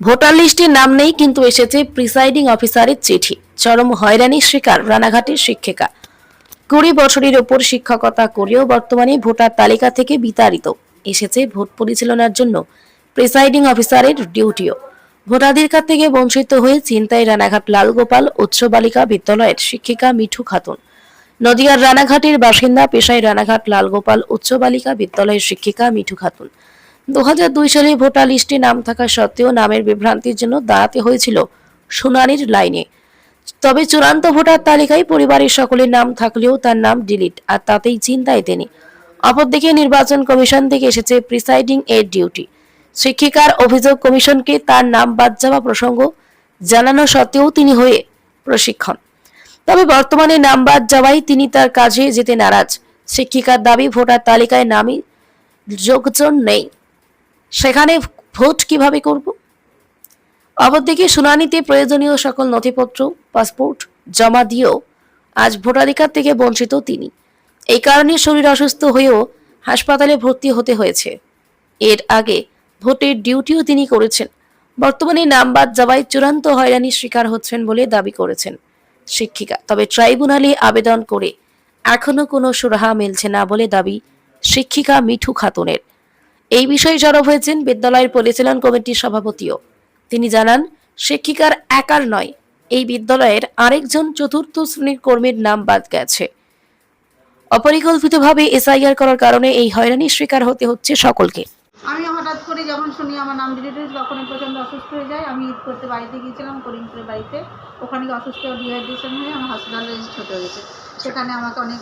Voter লিস্টে নাম নেই, কিন্তু এসেছে প্রিসাইডিং অফিসারের চিঠি। চরম হয়রানির শিকার রানাঘাটের শিক্ষিকা। 20 বছরের ওপর শিক্ষকতা করেও বর্তমানে ভোটার তালিকা থেকে বিতাড়িত। এসেছে ভোট পরিচালনার জন্য প্রিসাইডিং অফিসারের ডিউটিও। ভোটাধিকার থেকে বঞ্চিত হয়ে চিন্তায় রানাঘাট লালগোপাল উচ্চ বালিকা বিদ্যালয়ের শিক্ষিকা মিঠু খাতুন। নদিয়ার রানাঘাটের বাসিন্দা, পেশায় রানাঘাট লালগোপাল উচ্চ বালিকা বিদ্যালয়ের শিক্ষিকা মিঠু খাতুন। 2002 সালে ভোটার লিস্টে নাম থাকা সত্ত্বেও নামের বিভ্রান্তির জন্য দাঁড়াতে হয়েছিল শুনানির লাইনে। তবে চূড়ান্ত ভোটার তালিকায় পরিবারের সকলের নাম থাকলেও তার নাম ডিলিট, আর তাতেই চিন্তায় তিনি। অপরদিকে নির্বাচন কমিশন থেকে এসেছে প্রিসাইডিং এর ডিউটি। শিক্ষিকার অভিযোগ, কমিশনকে তার নাম বাদ যাওয়া প্রসঙ্গ জানানো সত্ত্বেও তিনি হয়ে প্রশিক্ষণ। তবে বর্তমানে নাম বাদ যাওয়ায় তিনি তার কাজে যেতে নারাজ। শিক্ষিকার দাবি, ভোটার তালিকায় নামই যোগজন নেই, সেখানে ভোট কিভাবে করব। অপরদিকে শুনানিতে প্রয়োজনীয় সকল নথিপত্র, পাসপোর্ট জমা দিয়েও আজ ভোটাধিকার থেকে বঞ্চিত তিনি। এই কারণে শরীর অসুস্থ হয়েও হাসপাতালে ভর্তি হতে হয়েছে। এর আগে ভোটের ডিউটিও তিনি করেছেন। বর্তমানে নাম বাদ যাওয়ায় চূড়ান্ত হয়রানির শিকার হচ্ছেন বলে দাবি করেছেন শিক্ষিকা। তবে ট্রাইব্যুনালে আবেদন করে এখনো কোনো সুরাহা মিলছে না বলে দাবি শিক্ষিকা মিঠু খাতুনের। এই বিষয়ে জড়ো হয়েছেন বিদ্যালয়ের পরিচালন কমিটির সভাপতিও। তিনি জানান, শিক্ষিকার একার নয়, এই বিদ্যালয়ের আরেকজন চতুর্থ শ্রেণীর কর্মীর নাম বাদ গেছে। অপরিকল্পিতভাবে এসআইআর করার কারণে এই হয়রানির শিকার হতে হচ্ছে সকলকে। আমি হঠাৎ করে যখন শুনি আমার নাম ডিলিট হয়েছে, তখন প্রচণ্ড অসুস্থ হয়ে যায়। আমি ঈদ করতে বাড়িতে গিয়েছিলাম, করিমপুরের বাড়িতে। ওখানে গিয়ে অসুস্থ ডিহাইড্রেশন হয়ে আমার হসপিটালাইজড হতে হয়েছে। সেখানে আমাকে অনেক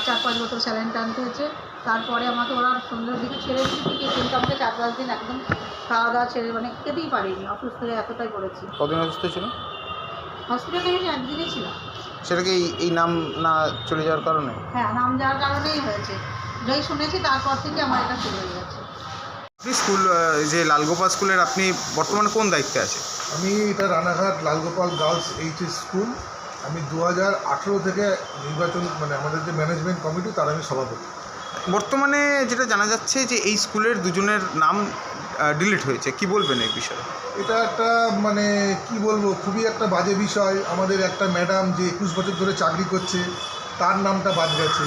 4-5 বোতল স্যালাইন টানতে হয়েছে। তারপরে আমাকে ওরা সন্ধ্যার দিকে ছেড়ে দিকে, কিন্তু আমাকে 4-5 দিন একদম খাওয়া দাওয়া ছেড়ে, মানে খেতেই পারিনি, অসুস্থ হয়ে এতটাই পড়েছি। কতদিন অসুস্থ ছিল? হসপিটালে আমি একদিনই ছিলাম। সেটা কি এই নাম না চলে যাওয়ার কারণে? হ্যাঁ, নাম যাওয়ার কারণেই হয়েছে। যেই শুনেছি তারপর থেকে আমার এটা শুরু হয়ে গেছে। স্কুল যে লালগোপাল স্কুলের আপনি বর্তমানে কোন দায়িত্বে আছে? আমি এটা Ranaghat Lalgopal girls HS school. আমি 2018 থেকে নির্বাচন, মানে আমাদের যে ম্যানেজমেন্ট কমিটি, তার আমি সভাপতি। বর্তমানে যেটা জানা যাচ্ছে যে এই স্কুলের দুজনের নাম ডিলিট হয়েছে, কি বলবেন এই বিষয়ে? এটা একটা, মানে কি বলবো, খুবই একটা বাজে বিষয়। আমাদের একটা ম্যাডাম যে 21 বছর ধরে চাকরি করছে, তার নামটা বাদ গেছে।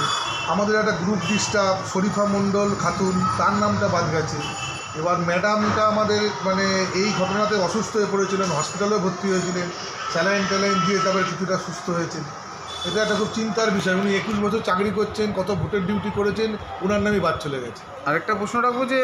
আমাদের একটা গ্রুপ ডিস্টার্ব শরীফা মণ্ডল খাতুন, তার নামটা বাদ গেছে। এবার ম্যাডামটা আমাদের মানে এই ঘটনাতে অসুস্থ হয়ে পড়েছিলেন, হসপিটালেও ভর্তি হয়েছিলেন, স্যালাইন ট্যালাইন দিয়ে তারপরে কিছুটা সুস্থ হয়েছেন। এটা একটা খুব চিন্তার বিষয়। উনি 21 বছর চাকরি করছেন, কত ভোটের ডিউটি করেছেন, ওনার নামই বাদ চলে গেছে। আরেকটা প্রশ্ন রাখবো যে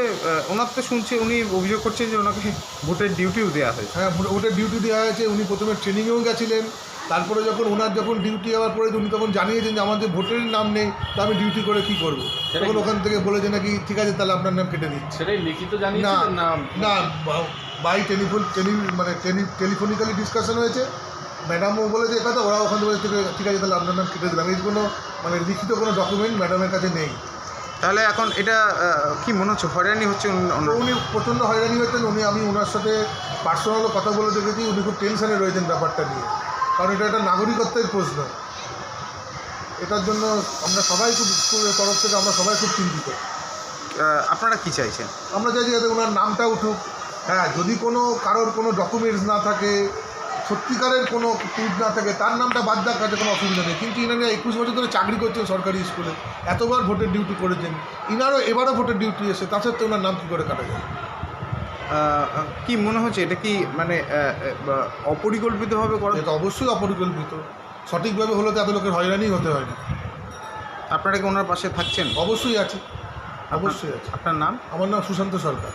ওনার তো শুনছি উনি অভিযোগ করছেন যে ওনাকে ভোটের ডিউটিও দেওয়া হয়েছে। হ্যাঁ, ভোটের ডিউটি দেওয়া হয়েছে। উনি প্রথমে ট্রেনিংয়েও গেছিলেন, তারপরে যখন ওনার যখন ডিউটি হওয়ার পরে উনি তখন জানিয়েছেন যে আমাদের ভোটের নাম নেই, তো আমি ডিউটি করে কি করব। তখন ওখান থেকে বলেছে নাকি ঠিক আছে, তাহলে আপনার নাম কেটে দিচ্ছে। সেটাই লিখিত জানিয়েছেন না? না, বাই টেলিফোনিক্যালি ডিসকাশন হয়েছে। ম্যাডামও বলেছে কথা, ওরা ওখান থেকে বলেছে ঠিক আছে, তাহলে আপনার নাম কেটে দিলাম। এই কোনো মানে লিখিত কোনো ডকুমেন্ট ম্যাডামের কাছে নেই। তাহলে এখন এটা কি মনে হচ্ছে হয়রানি হচ্ছে? উনি প্রচণ্ড হয়রানি হচ্ছেন। আমি ওনার সাথে পার্সোনালও কথা বলে দেখেছি, উনি খুব টেনশনে রয়েছেন ব্যাপারটা নিয়ে। কারণ এটা একটা নাগরিকত্বের প্রশ্ন। এটার জন্য আমরা সবাই খুব, স্কুলের তরফ থেকে আমরা সবাই খুব চিন্তিত। আপনারা কি চাইছেন? আমরা চাইছি যাতে ওনার নামটা উঠুক। হ্যাঁ, যদি কোনো কারোর কোনো ডকুমেন্টস না থাকে, সত্যিকারের কোনো প্রুফ না থাকে, তার নামটা বাদ দেওয়ার কাছে কোনো অসুবিধা নেই। কিন্তু ইনারা 21 বছর ধরে চাকরি করছেন সরকারি স্কুলে, এতবার ভোটের ডিউটি করেছেন, ইনারও এবারও ভোটের ডিউটি এসে, তা সত্ত্বেও ওনার নাম কী করে কাটা যায়? কি মনে হচ্ছে এটা কি মানে অপরিকল্পিতভাবে করা? এটা অবশ্যই অপরিকল্পিত। সঠিকভাবে হলে তো এত লোকের হয়রানি হতে হয় না। আপনারা কি ওনার পাশে থাকছেন? অবশ্যই আছে, অবশ্যই আছে। আপনার নাম? আমার নাম সুশান্ত সরকার।